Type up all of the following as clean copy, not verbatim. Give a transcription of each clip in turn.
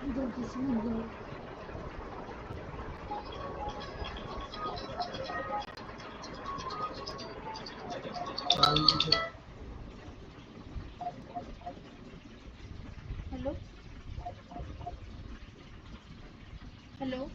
Hello? Hello?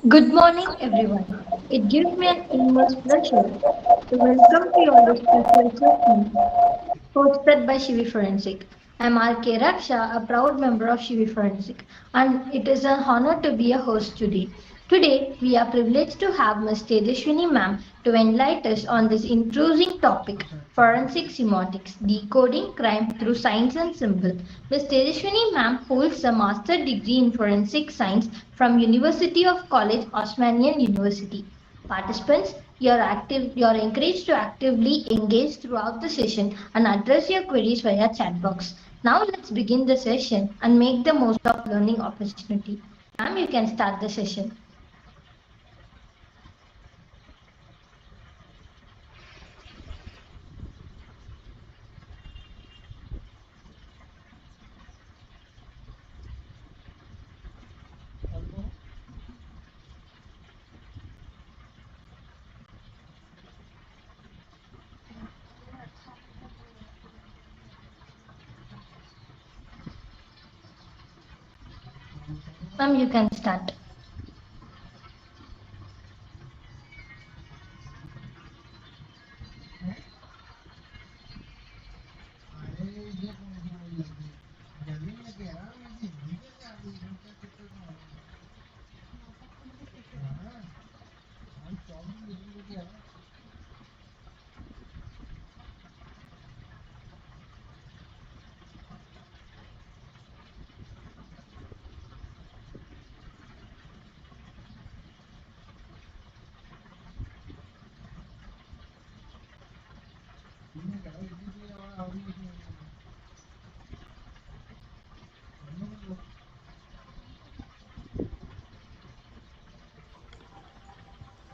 Good morning, everyone. It gives me an immense pleasure to welcome you on this special session hosted by Shivi Forensic. I'm R.K. Raksha, a proud member of Shivi Forensic, and it is an honor to be a host today. Today, we are privileged to have Ms. Tejaswini ma'am to enlighten us on this intriguing topic, forensic semiotics, decoding crime through science and symbol. Ms. Tejaswini ma'am holds a master degree in forensic science from University of College Osmania University. Participants, you are encouraged to actively engage throughout the session and address your queries via chat box. Now let's begin the session and make the most of learning opportunity. Ma'am, you can start the session. Ma'am, you can start.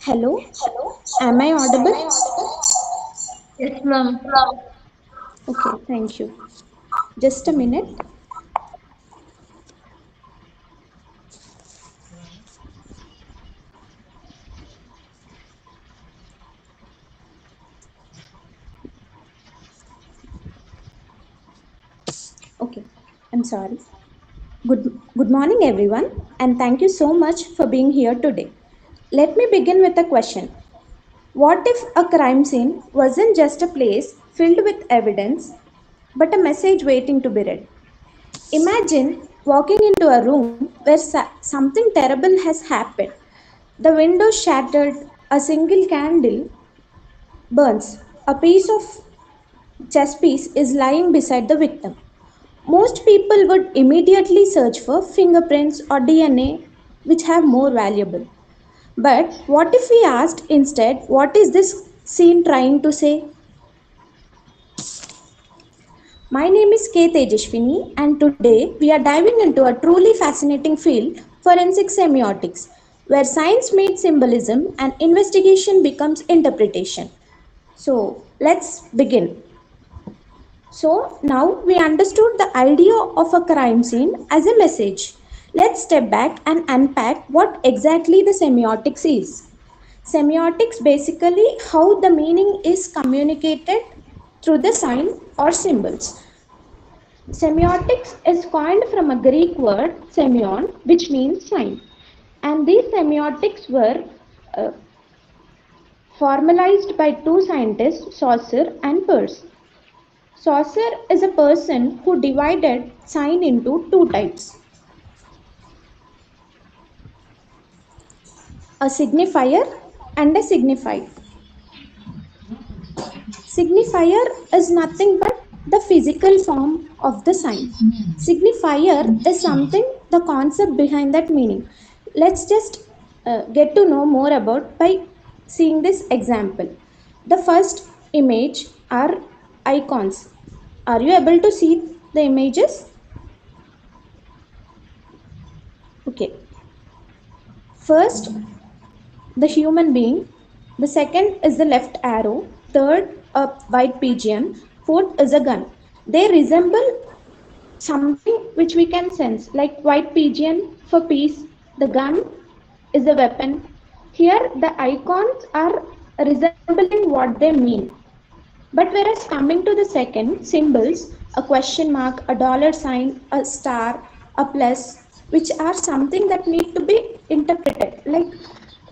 Hello, am I audible? Yes, ma'am. Okay, thank you. Just a minute. Okay, I'm sorry. Good morning, everyone, and thank you so much for being here today. Let me begin with a question. What if a crime scene wasn't just a place filled with evidence, but a message waiting to be read. Imagine walking into a room where something terrible has happened. The window shattered, a single candle burns, a piece of chess piece is lying beside the victim. Most people would immediately search for fingerprints or DNA, which have more valuable. But what if we asked instead, what is this scene trying to say? My name is K Tejaswini, and today we are diving into a truly fascinating field, forensic semiotics, where science meets symbolism and investigation becomes interpretation. So, let's begin. So, now we understood the idea of a crime scene as a message. Let's step back and unpack what exactly the semiotics is. Semiotics basically how the meaning is communicated through the sign or symbols. Semiotics is coined from a Greek word semion, which means sign. And these semiotics were uh, formalized by two scientists, Saucer and Peirce. Saucer is a person who divided sign into two types, a signifier and a signified. Signifier is nothing but the physical form of the sign. Signifier is something, the concept behind that meaning. Let's just get to know more about by seeing this example. The first image are icons. Are you able to see the images? Okay. First, the human being. The second is the left arrow. Third, a white pigeon. Fourth is a gun. They resemble something which we can sense, like white pigeon for peace, the gun is a weapon. Here, the icons are resembling what they mean. But whereas coming to the second, symbols, a question mark, a dollar sign, a star, a plus, which are something that need to be interpreted. Like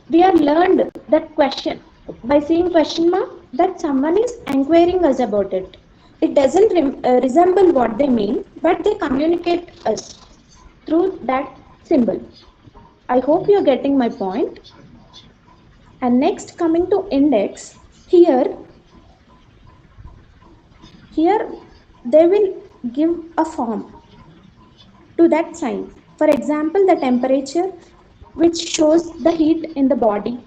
we are learned that question by seeing question mark that someone is inquiring us about it. It doesn't resemble what they mean, but they communicate us through that symbol. I hope you're getting my point. And next, coming to index, here Here they will give a form to that sign. For example, the temperature, which shows the heat in the body.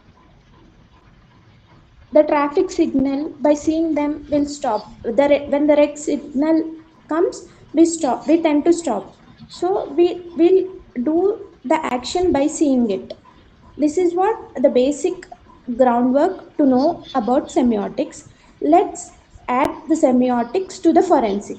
The traffic signal, by seeing them, will stop. When the red signal comes, we stop. We tend to stop. So we will do the action by seeing it. This is what the basic groundwork to know about semiotics. Let's add the semiotics to the forensic.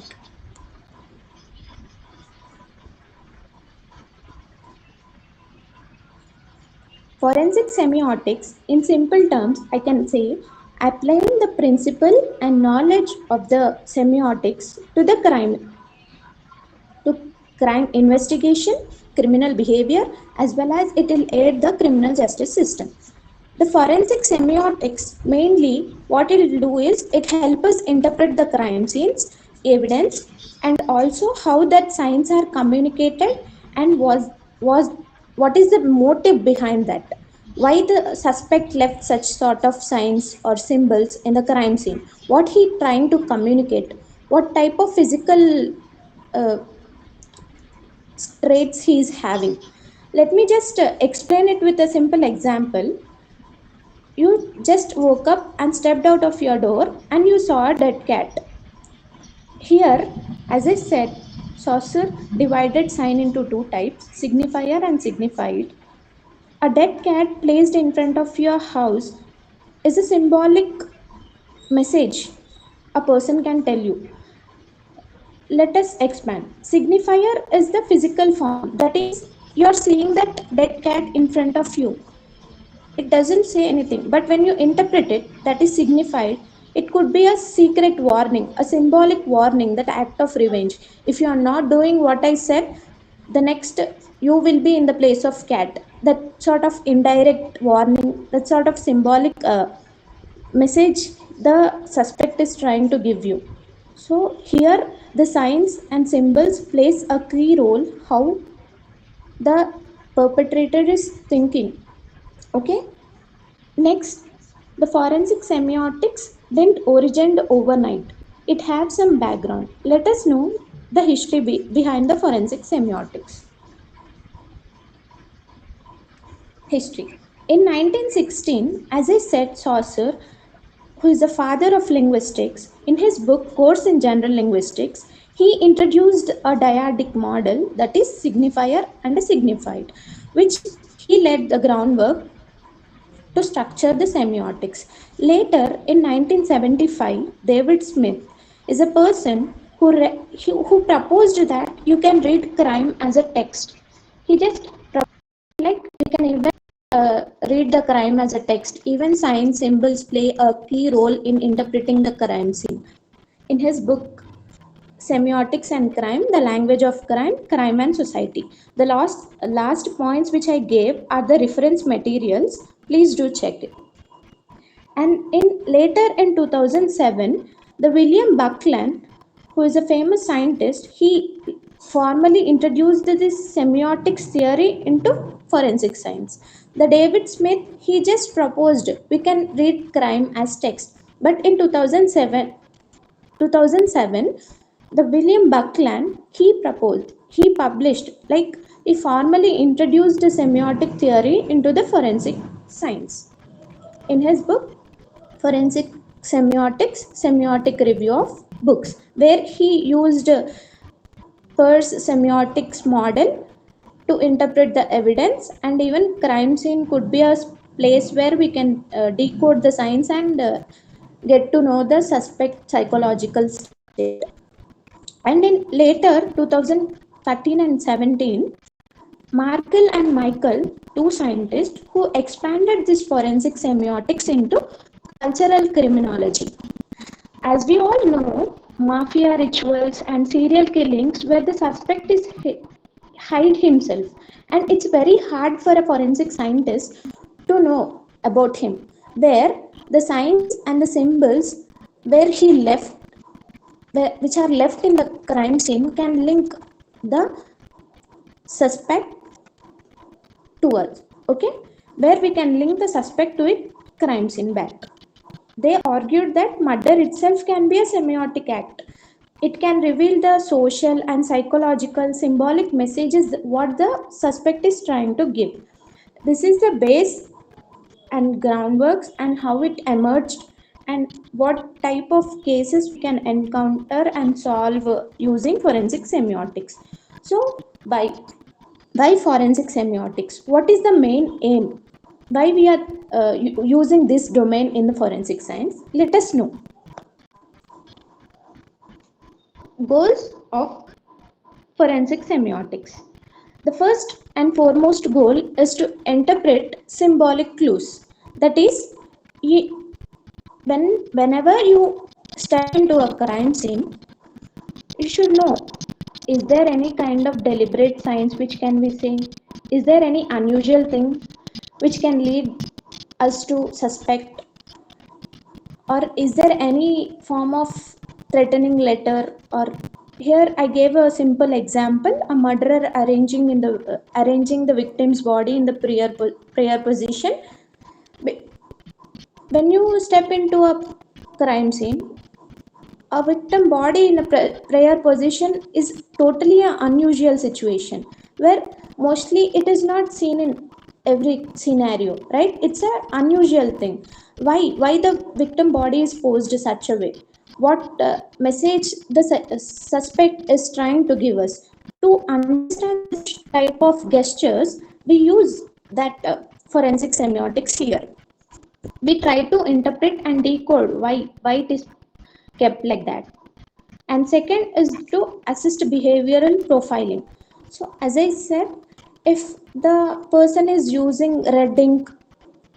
Forensic semiotics, in simple terms, I can say applying the principle and knowledge of the semiotics to crime investigation, criminal behavior, as well as it will aid the criminal justice system. The forensic semiotics mainly what it will do is it helps us interpret the crime scenes, evidence, and also how that signs are communicated and was what is the motive behind that. Why the suspect left such sort of signs or symbols in the crime scene? What he trying to communicate? What type of physical uh, traits he is having? Let me just explain it with a simple example. You just woke up and stepped out of your door and you saw a dead cat. Here, as I said, Saucer divided sign into two types, signifier and signified. A dead cat placed in front of your house is a symbolic message a person can tell you. Let us expand. Signifier is the physical form, that is, you are seeing that dead cat in front of you. It doesn't say anything, but when you interpret it, that is signified. It could be a secret warning, a symbolic warning, that act of revenge. If you are not doing what I said, the next you will be in the place of cat. That sort of indirect warning, that sort of symbolic message the suspect is trying to give you. So here the signs and symbols plays a key role how the perpetrator is thinking. Okay. Next, the forensic semiotics didn't originate overnight. It had some background. Let us know the history behind the forensic semiotics. History. In 1916, as I said, Saucer, who is the father of linguistics, in his book Course in General Linguistics, he introduced a dyadic model, that is signifier and a signified, which he laid the groundwork to structure the semiotics. Later, in 1975, David Smith is a person who proposed that you can read crime as a text. He just like we can even read the crime as a text. Even sign symbols play a key role in interpreting the crime scene. In his book Semiotics and Crime, the language of crime, crime and society. The last points which I gave are the reference materials. Please do check it. And in later in 2007, the William Buckland, who is a famous scientist, he formally introduced this semiotics theory into forensic science. The David Smith, he just proposed we can read crime as text. But in 2007, the William Buckland, he published, like he formally introduced the semiotic theory into the forensic science. In his book, Forensic Semiotics, Semiotic Review of Books, where he used Peirce semiotics model to interpret the evidence, and even crime scene could be a place where we can decode the signs and get to know the suspect psychological state. And in later 2013 and 17, Markle and Michael, two scientists who expanded this forensic semiotics into cultural criminology. As we all know, mafia rituals and serial killings where the suspect is hide himself, and it's very hard for a forensic scientist to know about him. Where the signs and the symbols where he left, which are left in the crime scene, can link the suspect to us. Okay, where we can link the suspect to a crime scene back. They argued that murder itself can be a semiotic act. It can reveal the social and psychological symbolic messages what the suspect is trying to give. This is the base and groundworks and how it emerged and what type of cases we can encounter and solve using forensic semiotics. So, by forensic semiotics, what is the main aim? Why we are using this domain in the forensic science? Let us know. Goals of forensic semiotics. The first and foremost goal is to interpret symbolic clues. That is, whenever you step into a crime scene, you should know, is there any kind of deliberate signs which can we say? Is there any unusual thing which can lead us to suspect? Or is there any form of threatening letter? Or here I gave a simple example: a murderer arranging the victim's body in the prayer position. When you step into a crime scene, a victim body in a prayer position is totally an unusual situation where mostly it is not seen in every scenario, right? It's an unusual thing. Why the victim body is posed such a way? What message the suspect is trying to give us? To understand this type of gestures, we use that forensic semiotics here. We try to interpret and decode why it is kept like that. And second is to assist behavioral profiling. So as I said, if the person is using red ink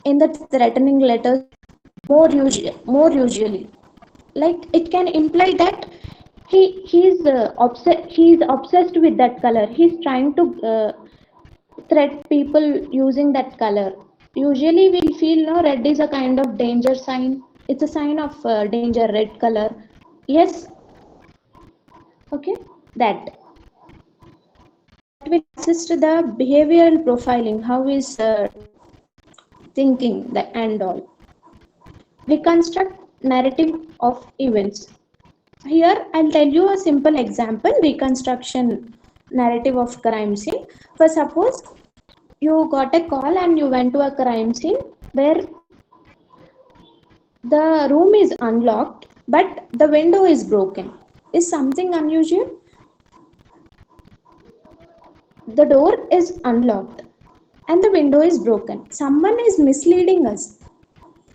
in the threatening letters more usually, like it can imply that he's obsessed with that color. He's trying to threat people using that color. Usually we feel no, red is a kind of danger sign, It's a sign of danger, red color. Yes, okay, that will assist the behavioral profiling, how is thinking the and all. Reconstruct narrative of events. Here I'll tell you a simple example reconstruction narrative of crime scene. For suppose you got a call and you went to a crime scene where the room is unlocked but the window is broken. Is something unusual? The door is unlocked and the window is broken. Someone is misleading us.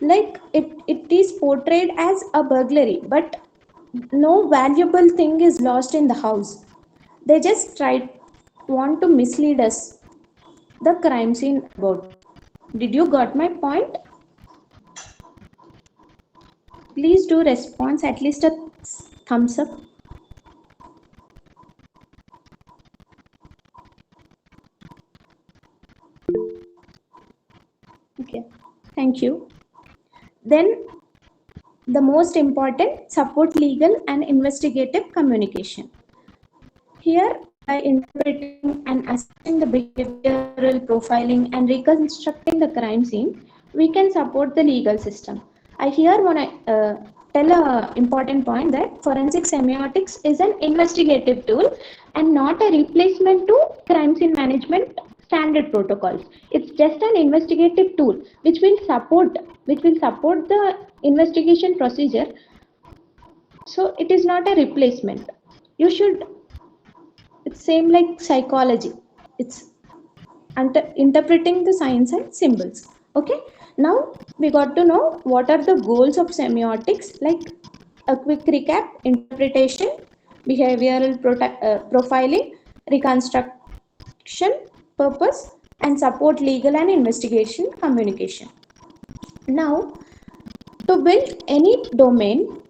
Like it is portrayed as a burglary, but no valuable thing is lost in the house. They just want to mislead us the crime scene about. Did you got my point? Please do response at least a thumbs up. Okay, thank you. Then the most important, support legal and investigative communication. Here, by interpreting and assessing the behavioral profiling and reconstructing the crime scene, we can support the legal system. I here want to tell a important point that forensic semiotics is an investigative tool and not a replacement to crime scene management standard protocols. It's just an investigative tool which will support the investigation procedure. So it is not a replacement. You should, it's same like psychology. It's interpreting the signs and symbols. Okay, now we got to know what are the goals of semiotics. Like a quick recap: interpretation, behavioral profiling, reconstruction purpose, and support legal and investigation communication. Now, to build any domain,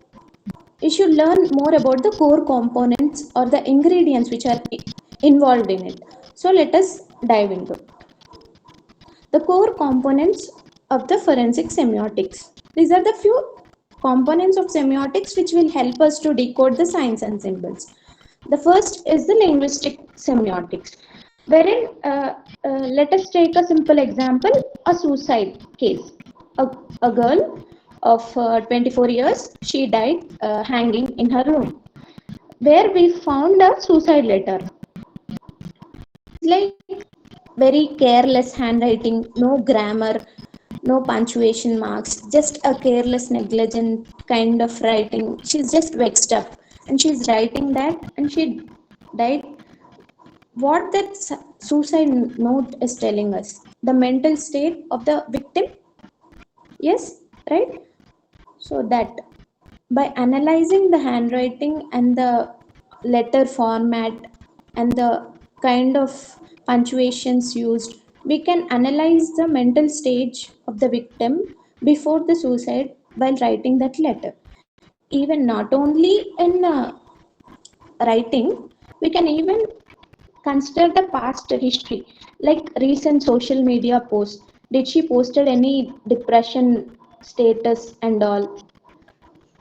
you should learn more about the core components or the ingredients which are involved in it. So let us dive into the core components of the forensic semiotics. These are the few components of semiotics which will help us to decode the signs and symbols. The first is the linguistic semiotics, wherein let us take a simple example, a suicide case. A girl of 24 years, she died hanging in her room, where we found a suicide letter. It's like very careless handwriting, no grammar, no punctuation marks, just a careless, negligent kind of writing. She's just vexed up and she's writing that and she died. What that suicide note is telling us, the mental state of the victim. Yes, right? So that by analyzing the handwriting and the letter format and the kind of punctuations used, we can analyze the mental stage of the victim before the suicide while writing that letter. Even not only in writing, we can even consider the past history, like recent social media posts. Did she posted any depression status and all,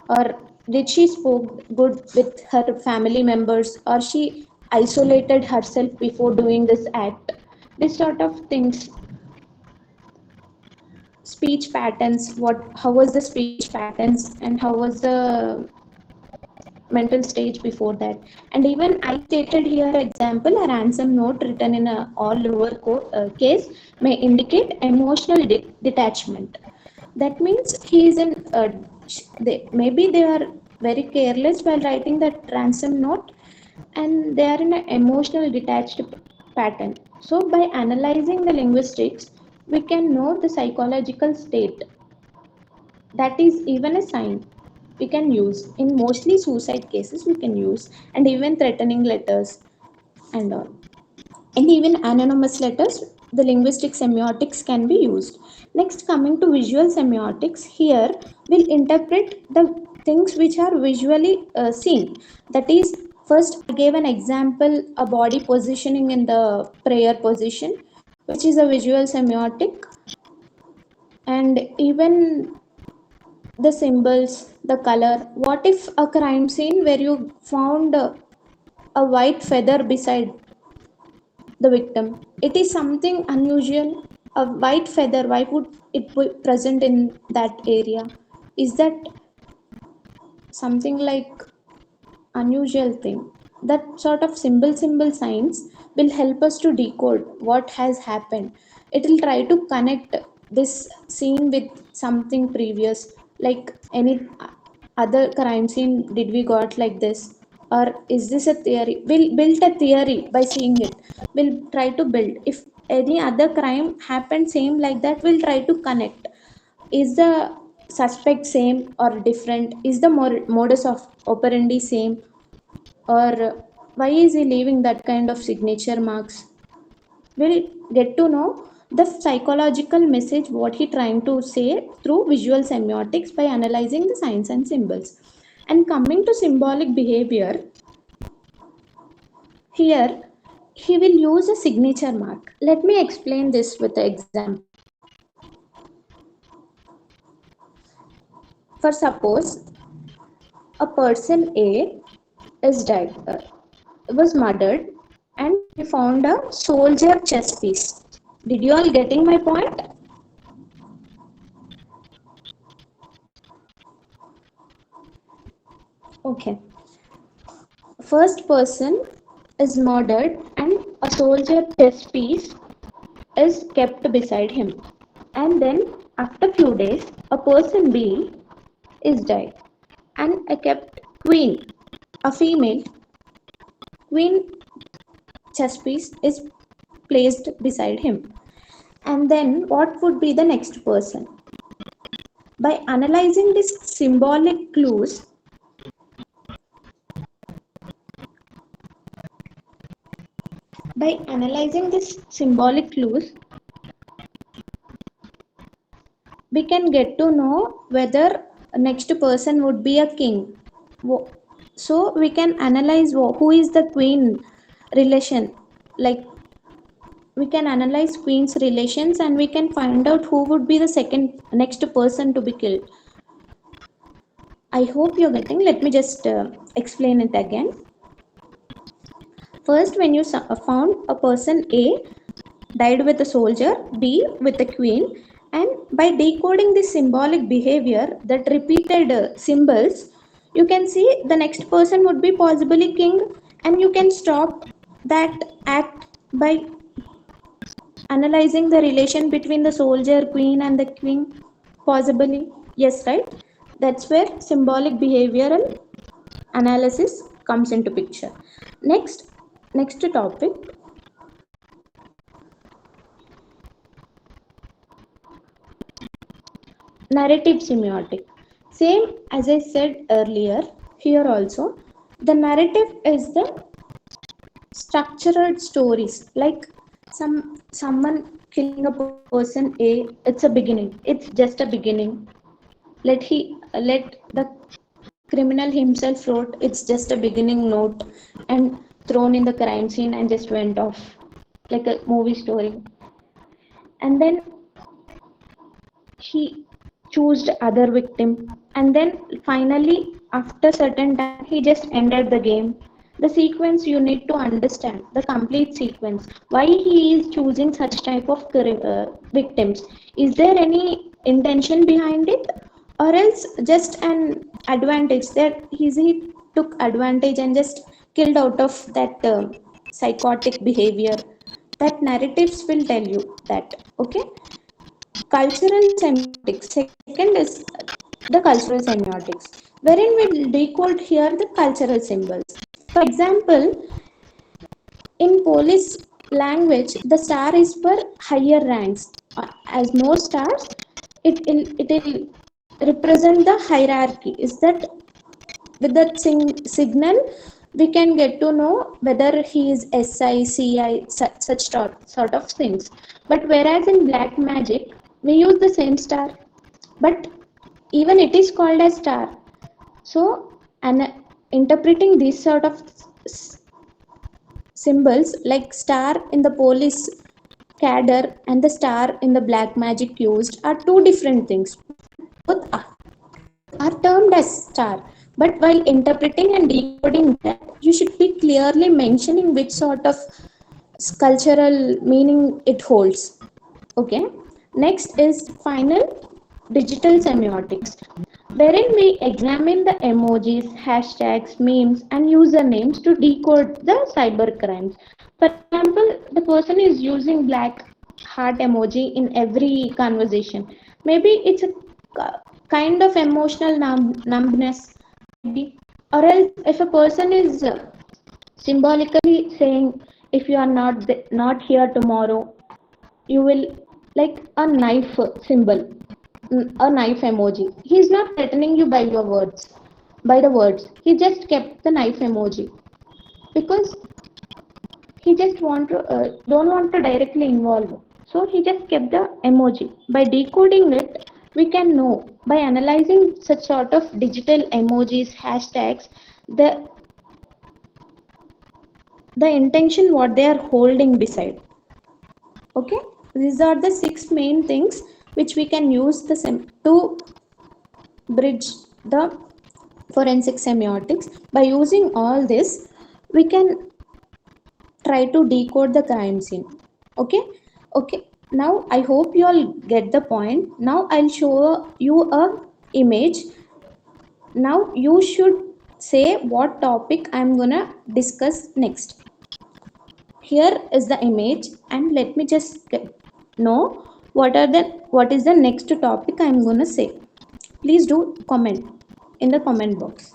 or did she spoke good with her family members, or she isolated herself before doing this act? This sort of things. Speech patterns, what, how was the speech patterns and how was the mental stage before that. And even I stated here example, a ransom note written in a all lower case may indicate emotional detachment. That means he is in maybe they are very careless while writing that ransom note and they are in an emotional detached pattern. So by analyzing the linguistics, we can know the psychological state. That is even a sign we can use in mostly suicide cases, we can use, and even threatening letters and all, and even anonymous letters, the linguistic semiotics can be used. Next, coming to visual semiotics, here we'll interpret the things which are visually seen. That is, first I gave an example, a body positioning in the prayer position, which is a visual semiotic. And even the symbols, the color. What if a crime scene where you found a white feather beside the victim? It is something unusual. A white feather, why would it be present in that area? Is that something like unusual thing? That sort of symbol signs will help us to decode what has happened. It will try to connect this scene with something previous, like any other crime scene did we got like this, or is this a theory? We'll build a theory by seeing it. We'll try to build, if any other crime happened same like that, we'll try to connect. Is the suspect same or different? Is the modus of operandi same, or why is he leaving that kind of signature marks? We'll get to know the psychological message what he trying to say through visual semiotics by analyzing the signs and symbols. And coming to symbolic behavior, here he will use a signature mark. Let me explain this with an example. For suppose a person A is died, was murdered, and we found a soldier chess piece. Did you all getting my point? Okay. First person is murdered and a soldier chess piece is kept beside him. And then after few days, a person B is died and I kept queen, a female queen chess piece is placed beside him. And then what would be the next person? By analyzing these symbolic clues, by analyzing these symbolic clues, we can get to know whether next person would be a king. So we can analyze who is the queen relation. Like we can analyze queen's relations and we can find out who would be the second next person to be killed. I hope you're getting. Let me just explain it again. First, when you found a person A died with a soldier, B with a queen, and by decoding the symbolic behavior, that repeated symbols, you can see the next person would be possibly king, and you can stop that act by analyzing the relation between the soldier, queen, and the king. Possibly, yes, right? That's where symbolic behavioral analysis comes into picture. Next topic, narrative semiotic. Same as I said earlier, here also the narrative is the structured stories, like someone killing a person A, it's a beginning, it's just a beginning. Let the criminal himself wrote it's just a beginning note and thrown in the crime scene and just went off like a movie story. And then he chose other victim, and then finally after certain time he just ended the game. The sequence you need to understand, the complete sequence, why he is choosing such type of victims. Is there any intention behind it, or else just an advantage that he took advantage and just killed out of that psychotic behavior? That narratives will tell you that. Okay. Cultural semiotics. Second is the cultural semiotics, wherein we decode here the cultural symbols. For example, in Polish language, the star is for higher ranks. As more stars, it will represent the hierarchy. Is that with that signal we can get to know whether he is SI, CI, such sort of things. But whereas in black magic, we use the same star, but even it is called as star. So, and interpreting these sort of symbols like star in the Polish cadre and the star in the black magic used are two different things. Both are. are termed as star. But while interpreting and decoding that, you should be clearly mentioning which sort of cultural meaning it holds. Okay. Next is final digital semiotics, wherein we examine the emojis, hashtags, memes, and usernames to decode the cyber crimes. For example, the person is using black heart emoji in every conversation. Maybe it's a kind of emotional numbness, maybe. Or else, if a person is symbolically saying, if you are not here tomorrow, you will, like a knife symbol, a knife emoji. He's not threatening you by your words, by the words. He just kept the knife emoji because he just don't want to directly involve. So he just kept the emoji. By decoding it, we can know by analyzing such sort of digital emojis, hashtags, the the intention what they are holding beside. Okay, these are the six main things which we can use to bridge the forensic semiotics. By using all this, we can try to decode the crime scene. Okay. Okay, now I hope you all get the point. Now I'll show you a image. Now you should say what topic I'm gonna discuss next. Here is the image, and let me just know what is the next topic I'm gonna say. Please do comment in the comment box.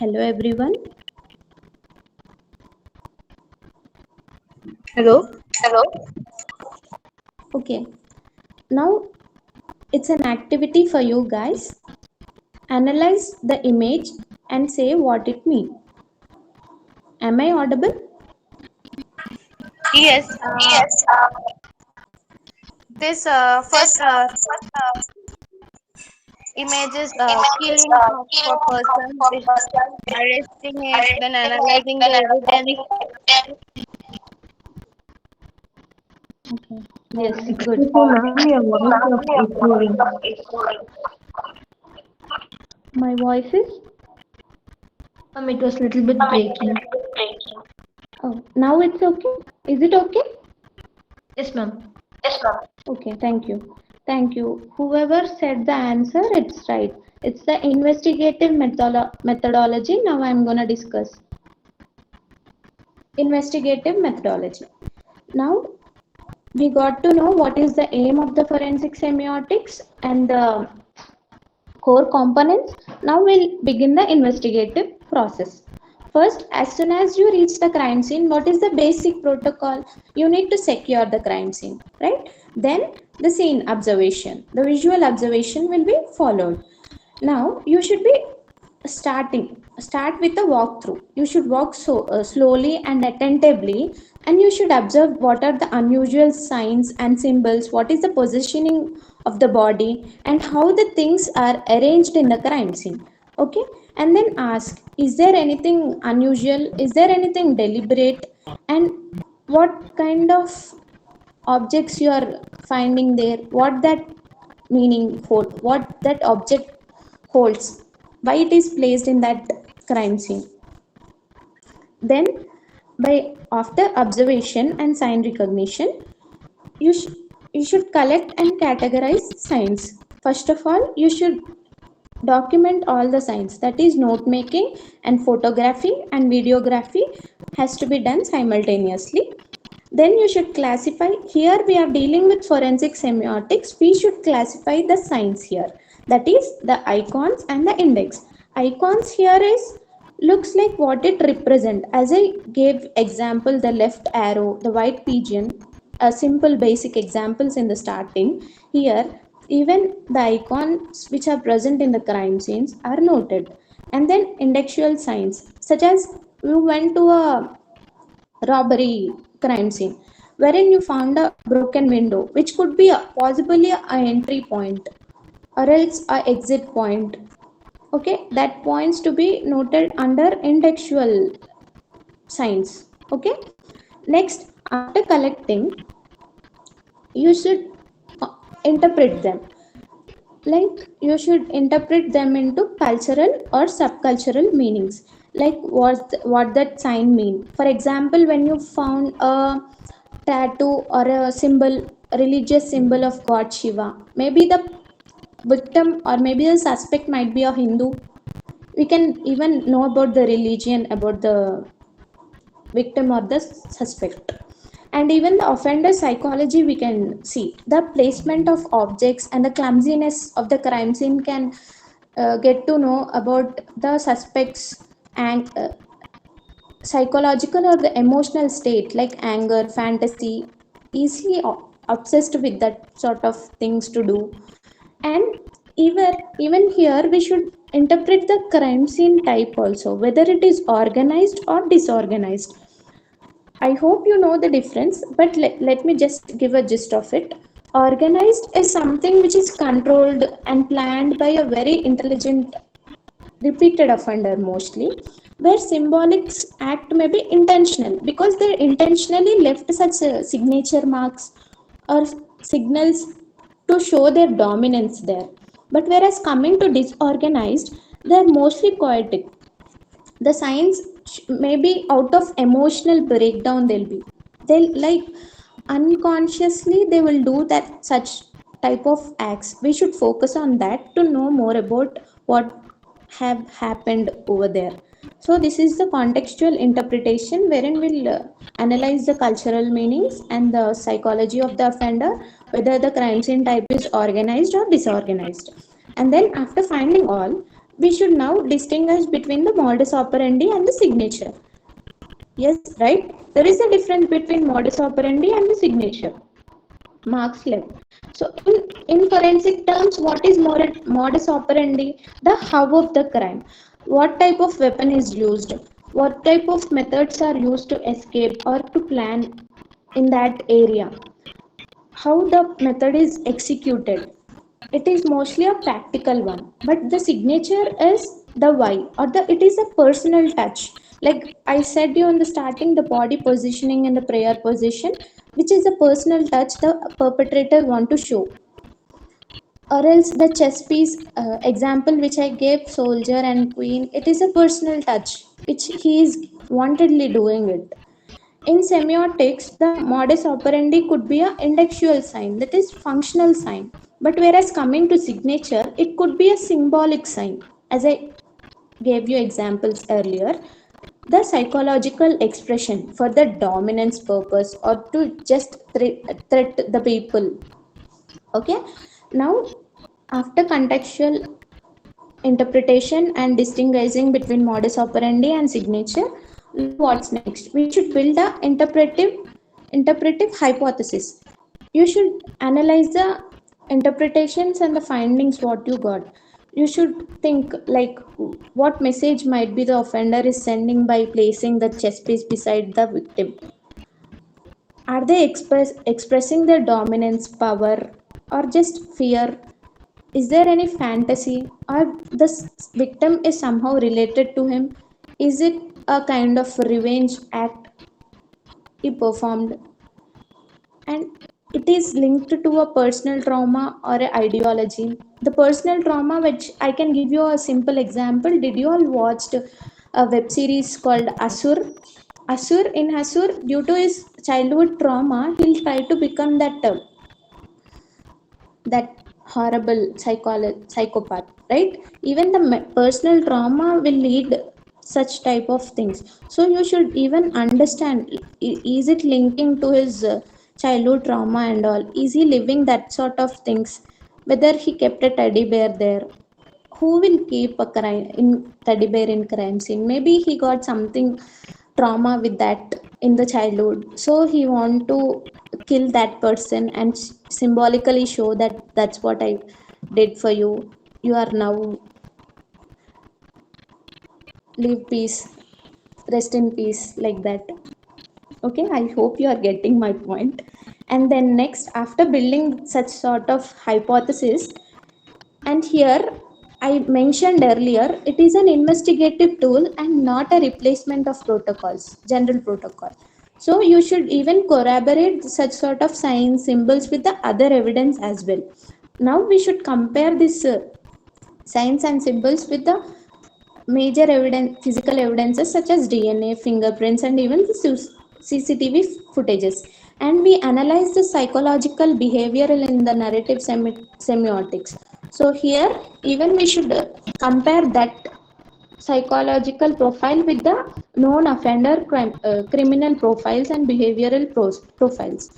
Hello everyone. Hello. Okay, now it's an activity for you guys. Analyze the image and say what it means. Am I audible? Yes. This first image is killing of a person, arresting it, then analyzing the evidence. Okay, yes, Excuse good. me, ma'am, your voice was echoing. My voice is. It was a little bit breaking. Oh, now it's okay. Is it okay? Yes, ma'am. Okay, thank you. Thank you. Whoever said the answer, it's right. It's the investigative methodology. Now I'm gonna discuss investigative methodology. Now we got to know what is the aim of the forensic semiotics and the core components. Now we'll begin the investigative process. First, as soon as you reach the crime scene, what is the basic protocol? You need to secure the crime scene, right? Then the scene observation, the visual observation will be followed. Now you should be start with the walkthrough. You should walk slowly and attentively, and you should observe what are the unusual signs and symbols, what is the positioning of the body, and how the things are arranged in the crime scene. Okay, and then ask, is there anything unusual, is there anything deliberate, and what kind of objects you are finding there, what that meaning hold, what that object holds, why it is placed in that crime scene. Then by after observation and sign recognition, you, you should collect and categorize signs. First of all, you should document all the signs, that is note making and photography and videography has to be done simultaneously. Then you should classify. Here we are dealing with forensic semiotics. We should classify the signs here, that is the icons and the index. Icons here is looks like what it represent, as I gave example, the left arrow, the white pigeon, a simple basic examples in the starting. Here even the icons which are present in the crime scenes are noted. And then indexual signs, such as you went to a robbery crime scene, wherein you found a broken window, which could be possibly a entry point or else a exit point. Okay, that points to be noted under indexual signs. Okay, next, after collecting, you should uh, interpret them. Like you should interpret them into cultural or subcultural meanings. Like what that sign mean. For example, when you found a tattoo or a symbol, a religious symbol of God Shiva, maybe the victim or maybe the suspect might be a Hindu. We can even know about the religion about the victim or the suspect. And even the offender psychology, we can see the placement of objects and the clumsiness of the crime scene can get to know about the suspect's and psychological or the emotional state, like anger, fantasy, easily obsessed with that sort of things to do. And even here we should interpret the crime scene type also, whether it is organized or disorganized. I hope you know the difference, but let me just give a gist of it. Organized is something which is controlled and planned by a very intelligent, repeated offender mostly, where symbolics act may be intentional because they intentionally left such signature marks or signals to show their dominance there. But whereas coming to disorganized, they are mostly chaotic. The signs maybe out of emotional breakdown, they'll like unconsciously they will do that such type of acts. We should focus on that to know more about what have happened over there. So this is the contextual interpretation wherein we'll analyze the cultural meanings and the psychology of the offender, whether the crime scene type is organized or disorganized. And then after finding all, we should now distinguish between the modus operandi and the signature. Yes, right? There is a difference between modus operandi and the signature. Marks left. So, in forensic terms, what is modus operandi? The how of the crime. What type of weapon is used? What type of methods are used to escape or to plan in that area? How the method is executed. It is mostly a practical one, but the signature is the why, or the it is a personal touch. Like I said you in the starting, the body positioning and the prayer position, which is a personal touch the perpetrator want to show. Or else the chess piece example which I gave, soldier and queen, it is a personal touch which he is wantedly doing it. In semiotics, the modus operandi could be a indexual sign, that is functional sign. But whereas coming to signature, it could be a symbolic sign. As I gave you examples earlier, the psychological expression for the dominance purpose or to just threat the people. Okay. Now, after contextual interpretation and distinguishing between modus operandi and signature, look what's next. We should build a interpretive hypothesis. You should analyze the interpretations and the findings what you got. You should think like what message might be the offender is sending by placing the chess piece beside the victim. Are they expressing their dominance, power, or just fear? Is there any fantasy, or the victim is somehow related to him? Is it a kind of revenge act he performed? And it is linked to a personal trauma or a ideology. The personal trauma, which I can give you a simple example. Did you all watched a web series called Asur? In Asur, due to his childhood trauma, he'll try to become that horrible psychopath, right? Even the personal trauma will lead such type of things. So you should even understand, is it linking to his childhood trauma and all? Is he living that sort of things? Whether he kept a teddy bear there, who will keep a crime in teddy bear in crime scene? Maybe he got something trauma with that in the childhood, so he want to kill that person and symbolically show that that's what I did for you. You are now live peace, rest in peace, like that. Okay, I hope you are getting my point. And then next, after building such sort of hypothesis, and here I mentioned earlier, it is an investigative tool and not a replacement of protocols, general protocol. So you should even corroborate such sort of signs, symbols with the other evidence as well. Now we should compare this signs and symbols with the major evidence, physical evidences such as DNA, fingerprints, and even the CCTV footages. And we analyze the psychological behavioral in the narrative semiotics. So here, even we should compare that psychological profile with the known offender criminal profiles and behavioral profiles.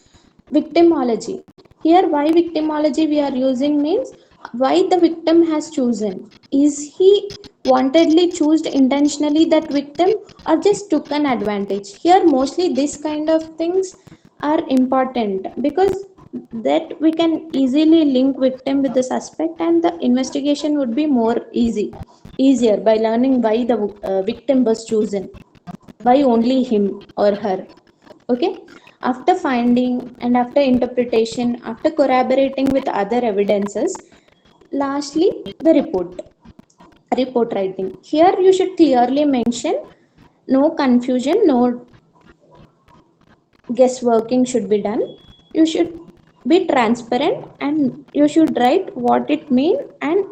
Victimology. Here, why victimology we are using means why the victim has chosen. Is he wantedly choose intentionally that victim or just took an advantage? Here, mostly this kind of things are important because that we can easily link victim with the suspect and the investigation would be more easier by learning why the victim was chosen, why only him or her. Okay, after finding and after interpretation, after corroborating with other evidences, lastly the report writing. Here you should clearly mention no confusion, no guessworking should be done. You should be transparent and you should write what it means, and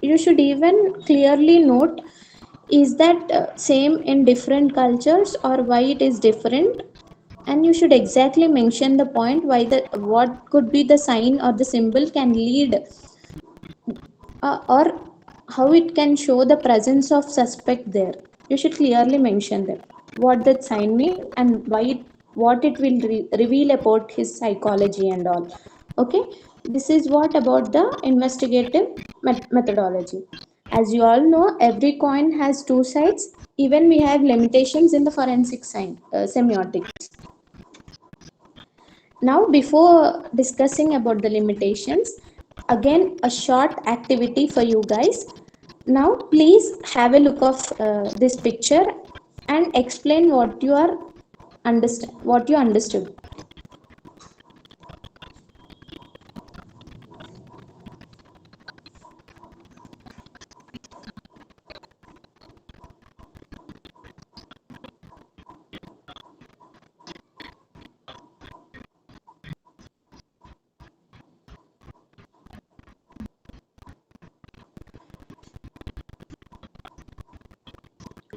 you should even clearly note is that same in different cultures or why it is different, and you should exactly mention the point why the what could be the sign or the symbol can lead or how it can show the presence of suspect there. You should clearly mention that what that sign mean and why what it will reveal about his psychology and all. Okay, this is what about the investigative methodology. As you all know, every coin has two sides. Even we have limitations in the forensic science semiotics. Now, before discussing about the limitations, again a short activity for you guys. Now, please have a look of this picture and explain what you are what you understood.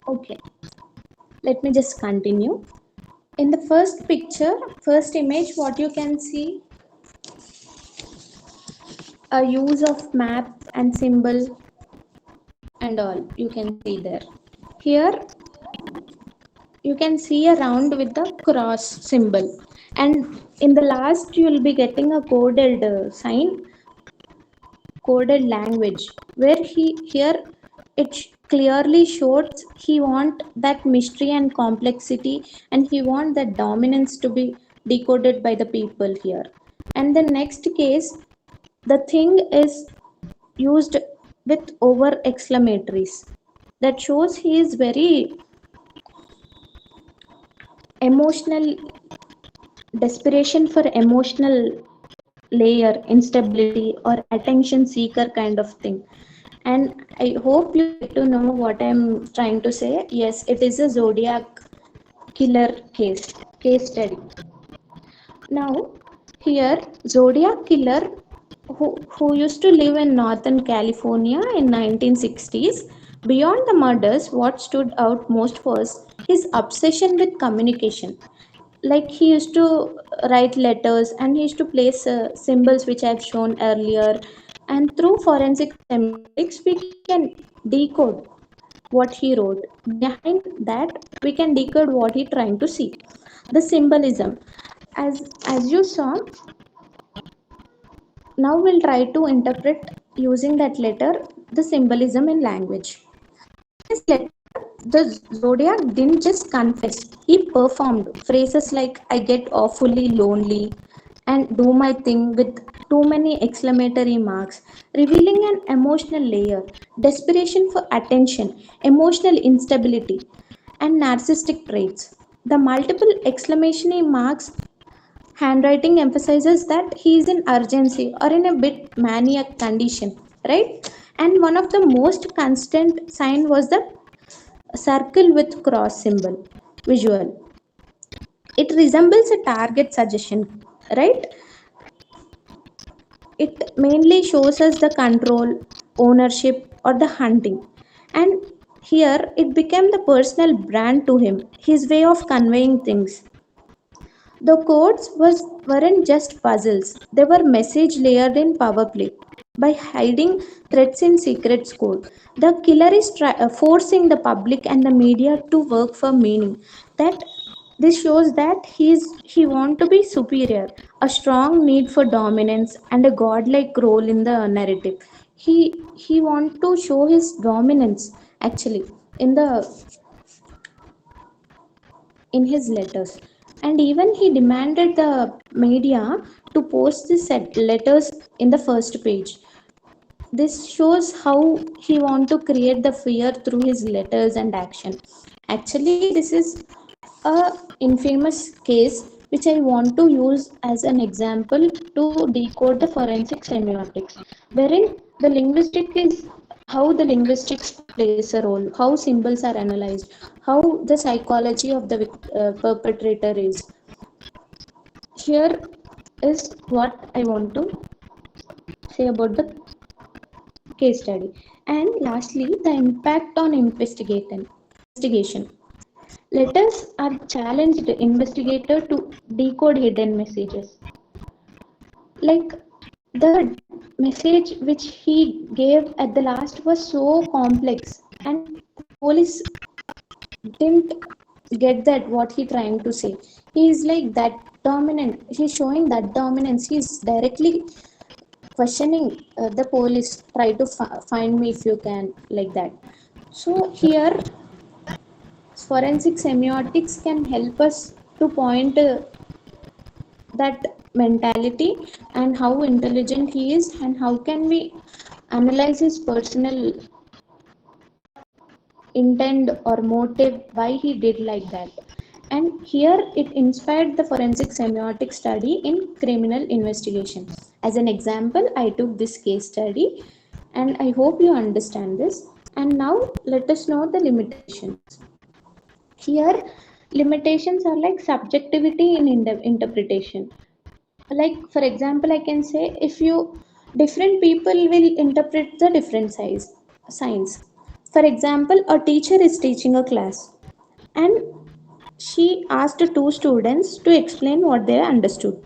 Okay, let me just continue. In the first picture, first image, what you can see a use of map and symbol and all you can see there. Here you can see a round with the cross symbol, and in the last you will be getting a coded sign, coded language, where he here it clearly shows he want that mystery and complexity, and he want that dominance to be decoded by the people here. And the next case, the thing is used with over exclamatories that shows he is very emotional, desperation for emotional layer, instability or attention seeker kind of thing. And I hope you get to know what I'm trying to say. Yes, it is a zodiac killer case study. Now, here, Zodiac Killer, who used to live in Northern California in 1960s, beyond the murders, what stood out most was his obsession with communication. Like he used to write letters and he used to place symbols which I've shown earlier. And through forensic semiotics, we can decode what he wrote. Behind that, we can decode what he trying to see. The symbolism, as you saw, now we'll try to interpret using that letter the symbolism in language. This letter, the zodiac didn't just confess, he performed phrases like I get awfully lonely and do my thing with too many exclamatory marks, revealing an emotional layer, desperation for attention, emotional instability, and narcissistic traits. The multiple exclamation marks handwriting emphasizes that he is in urgency or in a bit maniac condition, right? And one of the most constant sign was the circle with cross symbol visual. It resembles a target suggestion, right? It mainly shows us the control, ownership, or the hunting. And here it became the personal brand to him, his way of conveying things. The weren't just puzzles, they were message layered in power play. By hiding threats in secret code, the killer is forcing the public and the media to work for meaning. That this shows that he want to be superior, a strong need for dominance and a godlike role in the narrative. He want to show his dominance actually in the in his letters, and even he demanded the media to post the set letters in the first page. This shows how he want to create the fear through his letters and action. Actually, this is a infamous case which I want to use as an example to decode the forensic semiotics, wherein the linguistic is how the linguistics plays a role, how symbols are analyzed, how the psychology of the perpetrator is. Here is what I want to say about the case study. And lastly, the impact on investigation. Letters are challenged investigator to decode hidden messages. Like the message which he gave at the last was so complex, and the police didn't get that what he trying to say. He is like that dominant. He's showing that dominance. He's directly questioning the police. Try to find me if you can, like that. So here forensic semiotics can help us to point that mentality and how intelligent he is, and how can we analyze his personal intent or motive why he did like that. And here it inspired the forensic semiotic study in criminal investigation. As an example, I took this case study, and I hope you understand this. And now let us know the limitations. Here limitations are like subjectivity in interpretation. Like for example, I can say, if you different people will interpret the different size signs. For example, a teacher is teaching a class, and she asked two students to explain what they understood,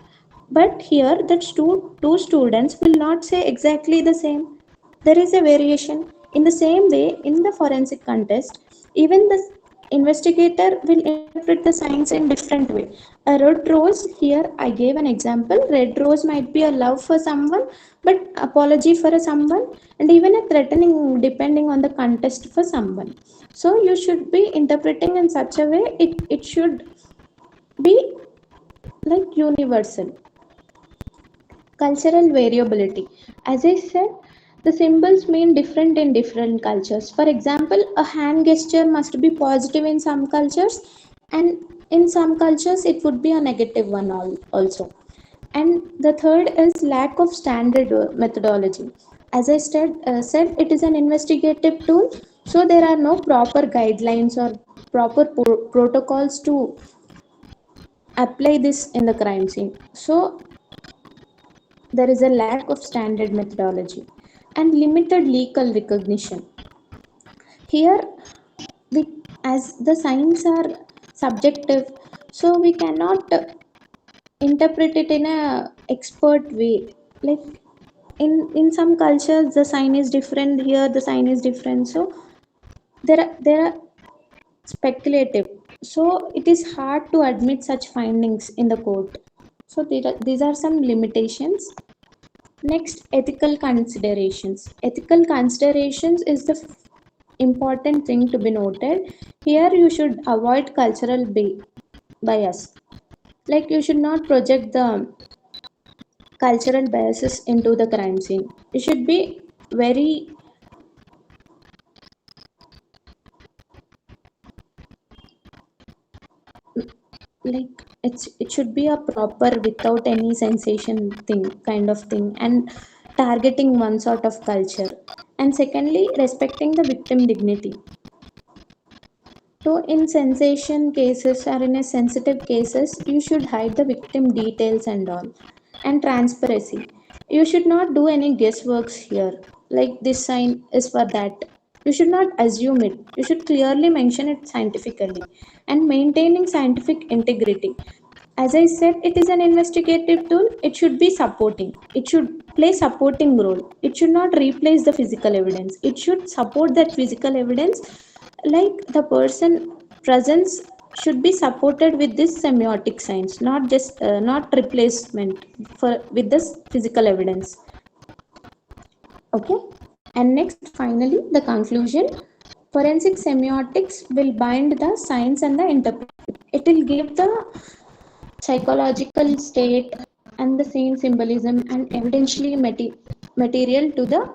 but here that two students will not say exactly the same. There is a variation. In the same way, in the forensic contest, even the investigator will interpret the signs in different way. A red rose, here I gave an example, red rose might be a love for someone, but apology for a someone, and even a threatening depending on the contest for someone. So you should be interpreting in such a way, it should be like universal. Cultural variability. As I said, the symbols mean different in different cultures. For example, a hand gesture must be positive in some cultures, and in some cultures it would be a negative one also. And the third is lack of standard methodology. As I said, it is an investigative tool, so there are no proper guidelines or proper protocols to apply this in the crime scene. So there is a lack of standard methodology and limited legal recognition. Here, we, as the signs are subjective, so we cannot interpret it in a expert way. Like in some cultures, the sign is different. Here, the sign is different. So there are speculative. So it is hard to admit such findings in the court. So these are some limitations. Next, ethical considerations. Ethical considerations is the important thing to be noted. Here, you should avoid cultural bias. Like you should not project the cultural biases into the crime scene. You should be very like it should be a proper without any sensation thing kind of thing, and targeting one sort of culture. And secondly, respecting the victim dignity. So, in sensation cases or in a sensitive cases, you should hide the victim details and all. And transparency. You should not do any guessworks here. Like this sign is for that. You should not assume it. You should clearly mention it scientifically. And maintaining scientific integrity. As I said, it is an investigative tool. It should be supporting. It should play supporting role. It should not replace the physical evidence. It should support that physical evidence. Like the person presence should be supported with this semiotic science, not just not replacement for with this physical evidence. Okay. And next, finally, the conclusion. Forensic semiotics will bind the science and the interpretation. It will give the psychological state and the same symbolism and evidentially material to the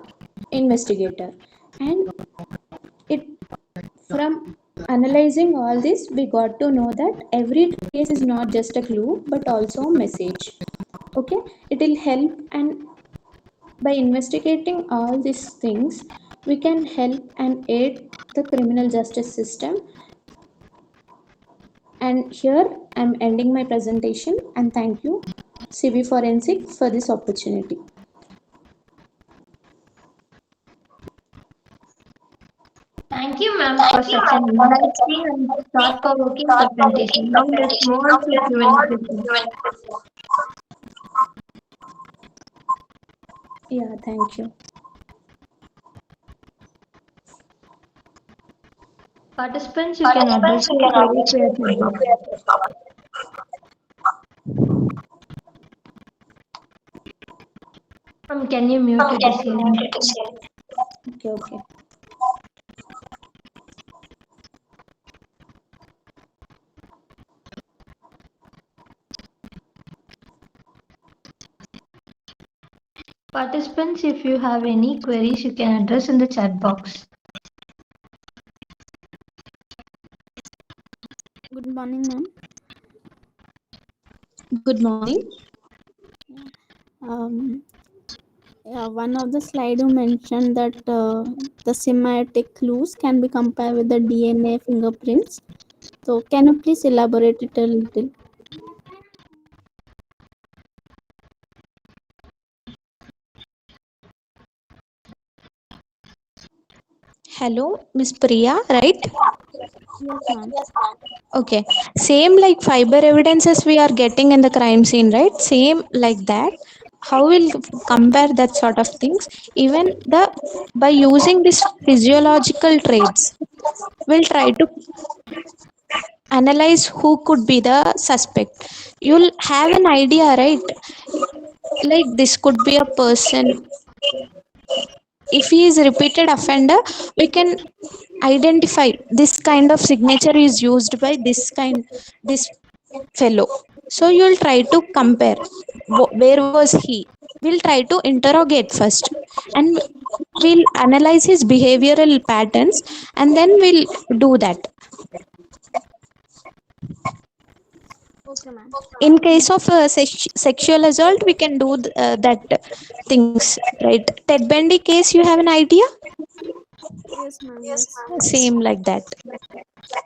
investigator. And it from analyzing all this, we got to know that every case is not just a clue but also a message. Okay, it will help, and by investigating all these things, we can help and aid the criminal justice system. And here I'm ending my presentation, and thank you, CV Forensic, for this opportunity. Thank you, ma'am, for such an enlightening and thought-provoking presentation. Now let's move on to Q&A session. Yeah, thank you. Participants, you can address your queries via chat box. Can you mute it? Is here. Okay, okay. Participants, if you have any queries, you can address in the chat box. Good morning, ma'am. Good morning. Um, One of the slide you mentioned that the semiotic clues can be compared with the DNA fingerprints. So, can you please elaborate it a little? Hello, Miss Priya, right? Yes, ma'am. Okay. Same like fiber evidences we are getting in the crime scene, right? Same like that. How will compare that sort of things? Even the by using these physiological traits, we'll try to analyze who could be the suspect. You'll have an idea, right? Like this could be a person. If he is a repeated offender, we can identify this kind of signature is used by this fellow. So you'll try to compare where was he. We'll try to interrogate first, and we'll analyze his behavioral patterns, and then we'll do that. Okay, ma'am. In case of sexual assault, we can do that things, right? Ted Bundy case, you have an idea? Yes, ma'am. Yes. Same like that.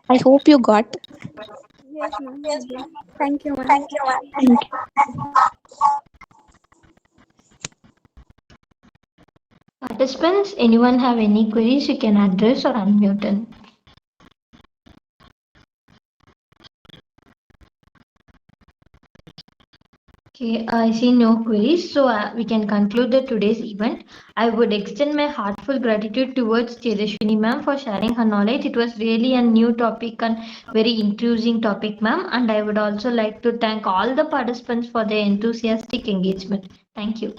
I hope you got. Yes, ma'am. I do. Thank you, ma'am. Thank you. Participants, anyone have any queries, you can address or unmute them. Okay, I see no queries, so we can conclude today's event. I would extend my heartfelt gratitude towards Tejaswini ma'am for sharing her knowledge. It was really a new topic and very intriguing topic, ma'am. And I would also like to thank all the participants for their enthusiastic engagement. Thank you.